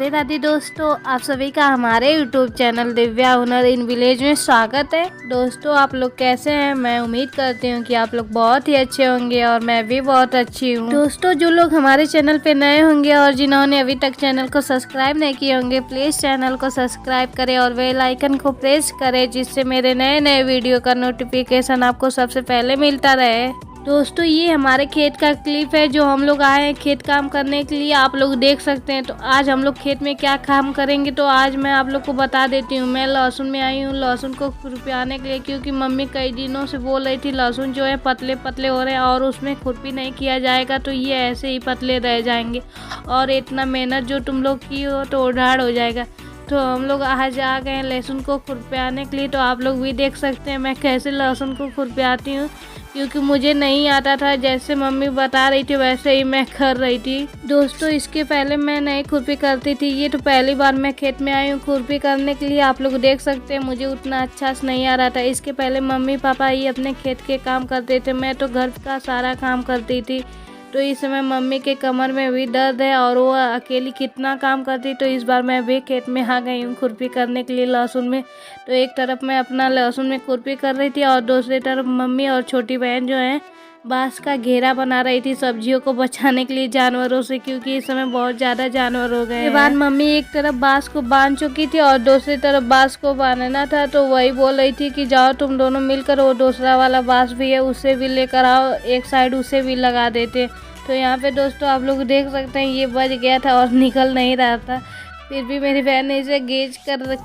राधे राधे दोस्तों, आप सभी का हमारे YouTube चैनल दिव्या हुनर इन विलेज में स्वागत है। दोस्तों आप लोग कैसे हैं? मैं उम्मीद करती हूँ कि आप लोग बहुत ही अच्छे होंगे और मैं भी बहुत अच्छी हूँ। दोस्तों जो लोग हमारे चैनल पे नए होंगे और जिन्होंने अभी तक चैनल को सब्सक्राइब नहीं किए होंगे, प्लीज चैनल को सब्सक्राइब करें और बेल आइकन को प्रेस करें, जिससे मेरे नए नए वीडियो का नोटिफिकेशन आपको सबसे पहले मिलता रहे। दोस्तों ये हमारे खेत का क्लिप है जो हम लोग आए हैं खेत काम करने के लिए, आप लोग देख सकते हैं। तो आज हम लोग खेत में क्या काम करेंगे तो आज मैं आप लोग को बता देती हूँ। मैं लहसुन में आई हूँ लहसुन को खुरपियाने के लिए, क्योंकि मम्मी कई दिनों से बोल रही थी लहसुन जो है पतले पतले हो रहे हैं और उसमें खुरपी नहीं किया जाएगा तो ये ऐसे ही पतले रह जाएंगे और इतना मेहनत जो तुम लोग की हो तो उधार हो जाएगा। तो हम लोग आज आ गए हैं लहसुन को खुरपियाने के लिए। तो आप लोग भी देख सकते हैं मैं कैसे लहसुन को खुरपियाती हूँ, क्योंकि मुझे नहीं आता था। जैसे मम्मी बता रही थी वैसे ही मैं कर रही थी। दोस्तों इसके पहले मैं नहीं खुरपी करती थी, ये तो पहली बार मैं खेत में आई हूँ खुरपी करने के लिए। आप लोग देख सकते हैं मुझे उतना अच्छा से नहीं आ रहा था। इसके पहले मम्मी पापा ही अपने खेत के काम करते थे, मैं तो घर का सारा काम करती थी। तो इस समय मम्मी के कमर में भी दर्द है और वो अकेली कितना काम करती। तो इस बार मैं भी खेत में आ गई हूँ खुरपी करने के लिए लहसुन में। तो एक तरफ मैं अपना लहसुन में खुरपी कर रही थी और दूसरी तरफ मम्मी और छोटी बहन जो है बांस का घेरा बना रही थी सब्जियों को बचाने के लिए जानवरों से, क्योंकि इस समय बहुत ज़्यादा जानवर हो गए हैं। बाद मम्मी एक तरफ बांस को बांध चुकी थी और दूसरी तरफ बांस को बांधना था, तो वही बोल रही थी कि जाओ तुम दोनों मिलकर वो दूसरा वाला बांस भी है उसे भी लेकर आओ, एक साइड उसे भी लगा देते। तो यहाँ पे दोस्तों आप लोग देख सकते हैं ये बच गया था और निकल नहीं रहा था, फिर भी मेरी बहन ने इसे गेज कर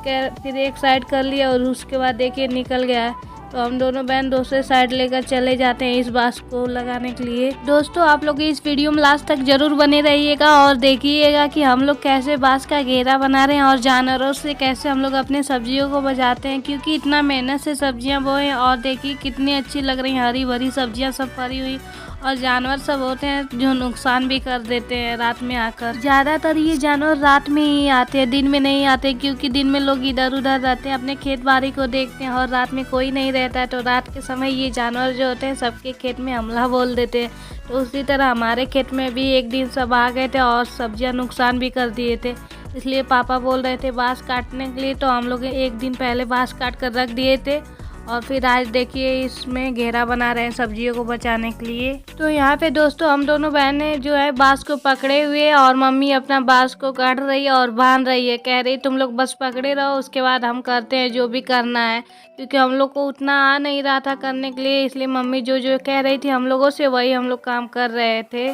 फिर एक साइड कर लिया और उसके बाद देखिए निकल गया। तो हम दोनों बहन दूसरे साइड लेकर चले जाते हैं इस बांस को लगाने के लिए। दोस्तों आप लोग इस वीडियो में लास्ट तक जरूर बने रहिएगा और देखिएगा कि हम लोग कैसे बांस का घेरा बना रहे हैं और जानवरों से कैसे हम लोग अपने सब्जियों को बचाते हैं, क्योंकि इतना मेहनत से सब्जियां बोए और देखिए कितनी अच्छी लग रही हैं, हरी भरी सब्जियां सब भरी हुई। और जानवर सब होते हैं जो नुकसान भी कर देते हैं रात में आकर। ज्यादातर ये जानवर रात में ही आते हैं, दिन में नहीं आते, क्योंकि दिन में लोग इधर उधर रहते हैं अपने खेत बाड़ी को देखते हैं और रात में कोई नहीं रहता है। तो रात के समय ये जानवर जो होते हैं सबके खेत में हमला बोल देते हैं। तो उसी तरह हमारे खेत में भी एक दिन सब आ गए थे और सब्जियां नुकसान भी कर दिए थे। इसलिए पापा बोल रहे थे बांस काटने के लिए, तो हम लोग एक दिन पहले बांस काट कर रख दिए थे और फिर आज देखिए इसमें घेरा बना रहे हैं सब्जियों को बचाने के लिए। तो यहाँ पे दोस्तों हम दोनों बहनें जो है बांस को पकड़े हुए और मम्मी अपना बांस को काट रही है और बांध रही है, कह रही तुम लोग बस पकड़े रहो, उसके बाद हम करते हैं जो भी करना है, क्योंकि हम लोग को उतना आ नहीं रहा था करने के लिए। इसलिए मम्मी जो जो कह रही थी हम लोगों से वही हम लोग काम कर रहे थे।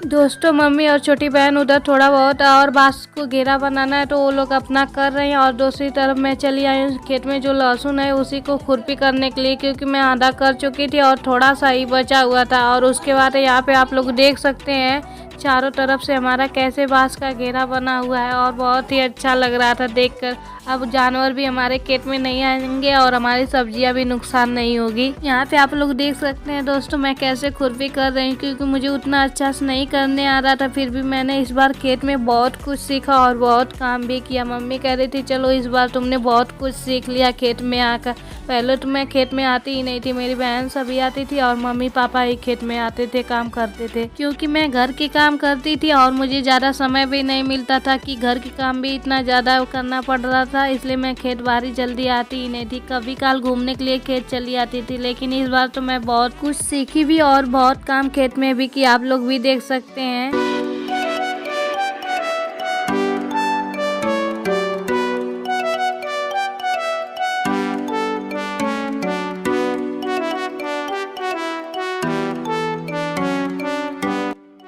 दोस्तों मम्मी और छोटी बहन उधर थोड़ा बहुत और बांस को घेरा बनाना है तो वो लोग अपना कर रहे हैं और दूसरी तरफ मैं चली आई हूँ खेत में जो लहसुन है उसी को खुरपी करने के लिए, क्योंकि मैं आधा कर चुकी थी और थोड़ा सा ही बचा हुआ था। और उसके बाद यहाँ पे आप लोग देख सकते हैं चारों तरफ से हमारा कैसे बांस का घेरा बना हुआ है और बहुत ही अच्छा लग रहा था देखकर। अब जानवर भी हमारे खेत में नहीं आएंगे और हमारी सब्जियां भी नुकसान नहीं होगी। यहाँ पे आप लोग देख सकते हैं दोस्तों मैं कैसे खुरपी कर रही हूँ, क्योंकि मुझे उतना अच्छा से नहीं करने आ रहा था। फिर भी मैंने इस बार खेत में बहुत कुछ सीखा और बहुत काम भी किया। मम्मी कह रही थी चलो इस बार तुमने बहुत कुछ सीख लिया खेत में आकर। पहले तो मैं खेत में आती ही नहीं थी, मेरी बहन सभी आती थी और मम्मी पापा ही खेत में आते थे काम करते थे, क्योंकि मैं घर के काम करती थी और मुझे ज़्यादा समय भी नहीं मिलता था कि घर के काम भी इतना ज़्यादा करना पड़ रहा था। इसलिए मैं खेत बाड़ी जल्दी आती ही नहीं थी, कभी काल घूमने के लिए खेत चली आती थी। लेकिन इस बार तो मैं बहुत कुछ सीखी भी और बहुत काम खेत में भी किया, आप लोग भी देख सकते हैं।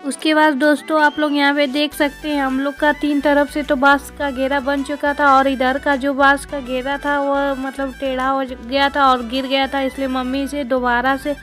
उसके बाद दोस्तों आप लोग यहाँ पे देख सकते हैं हम लोग का 3 तरफ से तो बांस का घेरा बन चुका था और इधर का जो बांस का घेरा था वो मतलब टेढ़ा हो गया था और गिर गया था। इसलिए मम्मी इसे दोबारा से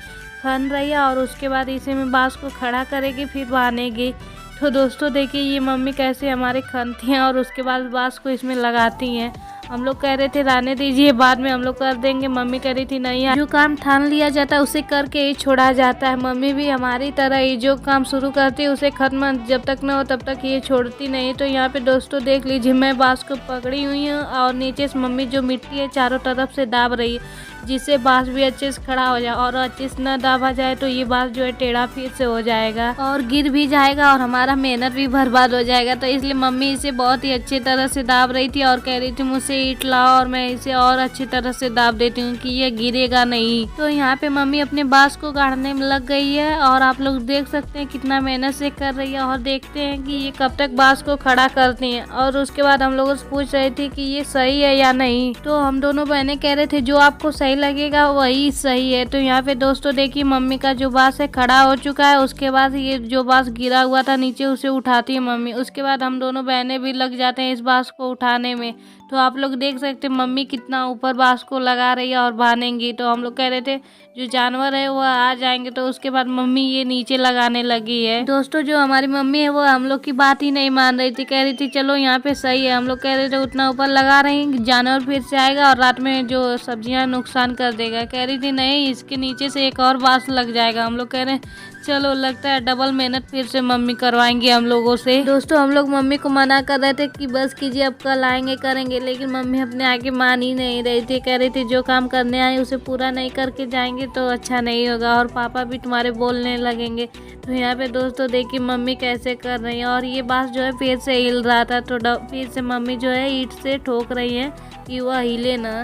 खन रही है और उसके बाद इसे में बांस को खड़ा करेगी फिर बांधेगी। तो दोस्तों देखिए ये मम्मी कैसे हमारे खनती हैं और उसके बाद बांस को इसमें लगाती हैं। हम लोग कह रहे थे रहने दीजिए, बाद में हम लोग कर देंगे। मम्मी कह रही थी नहीं, जो काम ठान लिया जाता है उसे करके ही छोड़ा जाता है। मम्मी भी हमारी तरह ही जो काम शुरू करती है उसे खत्म जब तक न हो तब तक ये छोड़ती नहीं। तो यहाँ पे दोस्तों देख लीजिए, मैं बांस को पकड़ी हुई हूँ और नीचे से मम्मी जो मिट्टी है चारों तरफ से दाब रही है, जिससे बांस भी अच्छे से खड़ा हो जाए। और अच्छे से न दाबा जाए तो ये बांस जो है टेढ़ा फिर से हो जाएगा और गिर भी जाएगा और हमारा मेहनत भी बर्बाद हो जाएगा। तो इसलिए मम्मी इसे बहुत ही अच्छी तरह से दाब रही थी और कह रही थी मुझसे ईंट लाओ और मैं इसे और अच्छी तरह से दाब देती हूँ कि ये गिरेगा नहीं। तो यहाँ पे मम्मी अपने बांस को गाड़ने में लग गई है और आप लोग देख सकते हैं कितना मेहनत से कर रही है। और देखते हैं कि ये कब तक बांस को खड़ा करती है। और उसके बाद हम लोगों से पूछ रहे थे कि ये सही है या नहीं। तो हम दोनों बहनें कह रहे थे जो आपको सही लगेगा वही सही है। तो यहाँ पे दोस्तों देखिए, मम्मी का जो बांस है खड़ा हो चुका है। उसके बाद ये जो बांस गिरा हुआ था नीचे उसे उठाती है मम्मी। उसके बाद हम दोनों बहनें भी लग जाते हैं इस बांस को उठाने में। तो आप लोग देख सकते हैं मम्मी कितना ऊपर बांस को लगा रही है और बांधेंगी। तो हम लोग कह रहे थे जो जानवर है वो आ जाएंगे। तो उसके बाद मम्मी ये नीचे लगाने लगी है। दोस्तों जो हमारी मम्मी है वो हम लोग की बात ही नहीं मान रही थी, कह रही थी चलो यहाँ पे सही है। हम लोग कह रहे थे उतना ऊपर लगा रहे हैं जानवर फिर से आएगा और रात में जो सब्जियां नुकसान कर देगा। कह रही थी नहीं, इसके नीचे से एक और बांस लग जाएगा। हम लोग कह रहे हैं चलो, लगता है डबल मेहनत फिर से मम्मी करवाएंगे हम लोगों से। दोस्तों हम लोग मम्मी को मना कर रहे थे कि बस कीजिए, अब कल आएंगे करेंगे, लेकिन मम्मी अपने आगे मान ही नहीं रही थी। कह रही थी जो काम करने आए उसे पूरा नहीं करके जाएंगे तो अच्छा नहीं होगा और पापा भी तुम्हारे बोलने लगेंगे। तो यहाँ पे दोस्तों देखिए मम्मी कैसे कर रही है और ये बांस जो है फिर से हिल रहा था। तो फिर से मम्मी जो है ईंट से ठोक रही है कि वह हिले ना।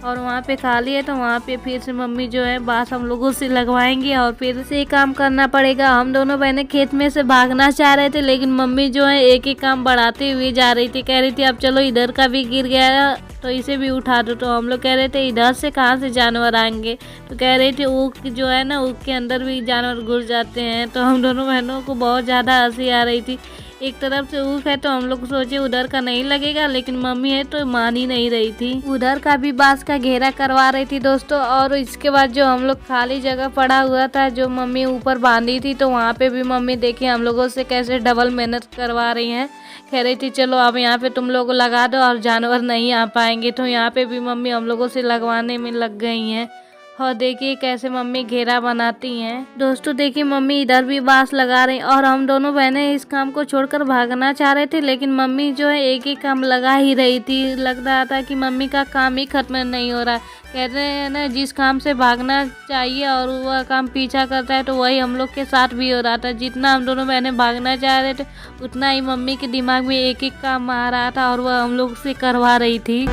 और वहाँ पे खाली है तो वहाँ पे फिर से मम्मी जो है बांस हम लोगों से लगवाएंगे और फिर से काम करना पड़ेगा। हम दोनों बहनें खेत में से भागना चाह रहे थे, लेकिन मम्मी जो है एक ही काम बढ़ाते हुए जा रही थी। कह रही थी अब चलो इधर का भी गिर गया तो इसे भी उठा दो। तो हम लोग कह रहे थे इधर से कहाँ से जानवर आएंगे। तो कह रही थी ऊख जो है ना, ऊख के अंदर भी जानवर घुस जाते हैं। तो हम दोनों बहनों को बहुत ज़्यादा हंसी आ रही थी। एक तरफ से ऊख है तो हम लोग सोचे उधर का नहीं लगेगा, लेकिन मम्मी है तो मान ही नहीं रही थी। उधर का भी बांस का घेरा करवा रही थी दोस्तों। और इसके बाद जो हम लोग खाली जगह पड़ा हुआ था जो मम्मी ऊपर बांधी थी, तो वहाँ पे भी मम्मी देखिए हम लोगों से कैसे डबल मेहनत करवा रही हैं। कह रही थी चलो अब यहाँ पे तुम लोग लगा दो और जानवर नहीं आ पाएंगे। तो यहाँ पे भी मम्मी हम लोगों से लगवाने में लग गई हैं। और देखिए कैसे मम्मी घेरा बनाती हैं। दोस्तों देखिए मम्मी इधर भी बांस लगा रही और हम दोनों बहनें इस काम को छोड़कर भागना चाह रहे थे, लेकिन मम्मी जो है एक ही काम लगा ही रही थी। लग रहा था कि मम्मी का काम ही खत्म नहीं हो रहा। कहते हैं ना, जिस काम से भागना चाहिए और वह काम पीछा करता है, तो वही हम लोग के साथ भी हो रहा था। जितना हम दोनों बहनें भागना चाह रहे थे उतना ही मम्मी के दिमाग में एक एक काम आ रहा था और वह हम लोग से करवा रही थी।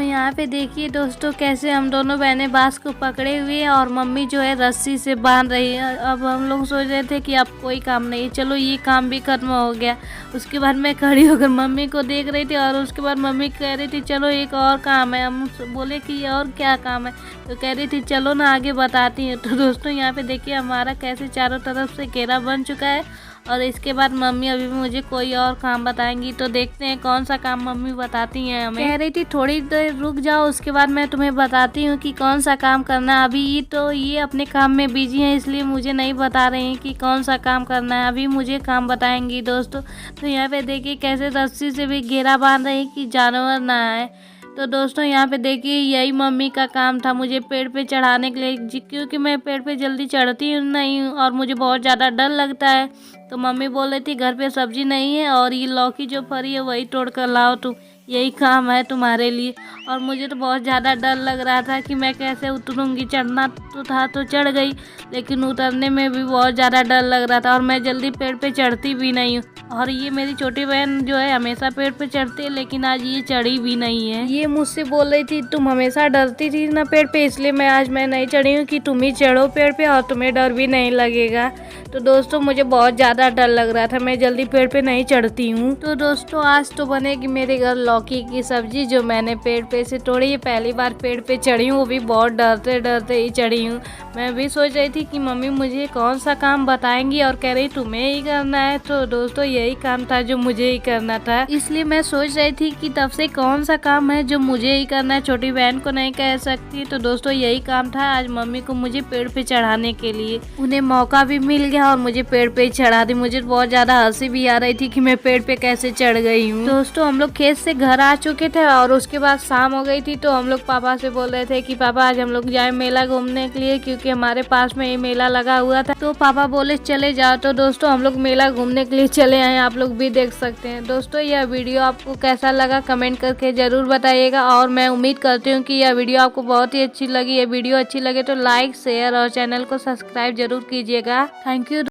यहाँ पे देखिए दोस्तों कैसे हम दोनों बहनें बांस को पकड़े हुए हैं और मम्मी जो है रस्सी से बांध रही है। अब हम लोग सोच रहे थे कि अब कोई काम नहीं, चलो ये काम भी खत्म हो गया। उसके बाद मैं खड़ी होकर मम्मी को देख रही थी और उसके बाद मम्मी कह रही थी चलो एक और काम है। हम बोले कि और क्या काम है, तो कह रही थी चलो ना आगे बताती हैं। तो दोस्तों यहाँ पे देखिए हमारा कैसे चारों तरफ से घेरा बन चुका है और इसके बाद मम्मी अभी मुझे कोई और काम बताएंगी। तो देखते हैं कौन सा काम मम्मी बताती हैं हमें। कह रही थी थोड़ी देर रुक जाओ, उसके बाद मैं तुम्हें बताती हूँ कि कौन सा काम करना है। अभी तो ये अपने काम में बिजी हैं, इसलिए मुझे नहीं बता रहे हैं कि कौन सा काम करना है। अभी मुझे काम बताएंगी दोस्तों। तो यहाँ पे देखिए कैसे रस्सी से भी घेरा बांध रही कि जानवर ना आए। तो दोस्तों यहाँ पे देखिए यही मम्मी का काम था, मुझे पेड़ पे चढ़ाने के लिए, क्योंकि मैं पेड़ पे जल्दी चढ़ती नहीं हूँ और मुझे बहुत ज़्यादा डर लगता है। तो मम्मी बोल रही थी घर पे सब्जी नहीं है और ये लौकी जो फरी है वही तोड़ कर लाओ तुम, यही काम है तुम्हारे लिए। और मुझे तो बहुत ज़्यादा डर लग रहा था कि मैं कैसे उतरूँगी। चढ़ना तो था तो चढ़ गई, लेकिन उतरने में भी बहुत ज़्यादा डर लग रहा था और मैं जल्दी पेड़ पे चढ़ती भी नहीं हूँ। और ये मेरी छोटी बहन जो है हमेशा पेड़ पे चढ़ती है, लेकिन आज ये चढ़ी भी नहीं है। ये मुझसे बोल रही थी तुम हमेशा डरती थी ना पेड़ पे, इसलिए आज मैं नहीं चढ़ी हूँ कि तुम ही चढ़ो पेड़ पे और तुम्हें डर भी नहीं लगेगा। तो दोस्तों मुझे बहुत ज़्यादा डर लग रहा था, मैं जल्दी पेड़ पे नहीं चढ़ती हूँ। तो दोस्तों आज तो बनेगी मेरे घर लौकी की सब्जी जो मैंने पेड़ पे से तोड़ी है। पहली बार पेड़ पे चढ़ी हूँ, वो भी बहुत डरते डरते ही चढ़ी हूँ। मैं भी सोच रही थी कि मम्मी मुझे कौन सा काम बताएंगी और कह रही तुम्हें ही करना है। तो दोस्तों ये यही काम था जो मुझे ही करना था। इसलिए मैं सोच रही थी कि तब से कौन सा काम है जो मुझे ही करना है, छोटी बहन को नहीं कह सकती। तो दोस्तों यही काम था आज मम्मी को मुझे पेड़ पे चढ़ाने के लिए। उन्हें मौका भी मिल गया और मुझे पेड़ पे चढ़ा दी। मुझे बहुत ज्यादा हंसी भी आ रही थी कि मैं पेड़ पे कैसे चढ़ गई हूँ। दोस्तों हम लोग खेत से घर आ चुके थे और उसके बाद शाम हो गई थी। तो हम लोग पापा से बोल रहे थे कि पापा आज हम लोग जाए मेला घूमने के लिए, क्योंकि हमारे पास में ये मेला लगा हुआ था। तो पापा बोले चले जाओ। तो दोस्तों हम लोग मेला घूमने के लिए चले आए, आप लोग भी देख सकते हैं। दोस्तों यह वीडियो आपको कैसा लगा कमेंट करके जरूर बताइएगा और मैं उम्मीद करती हूँ कि यह वीडियो आपको बहुत ही अच्छी लगी। ये वीडियो अच्छी लगे तो लाइक शेयर और चैनल को सब्सक्राइब जरूर कीजिएगा। Thank you.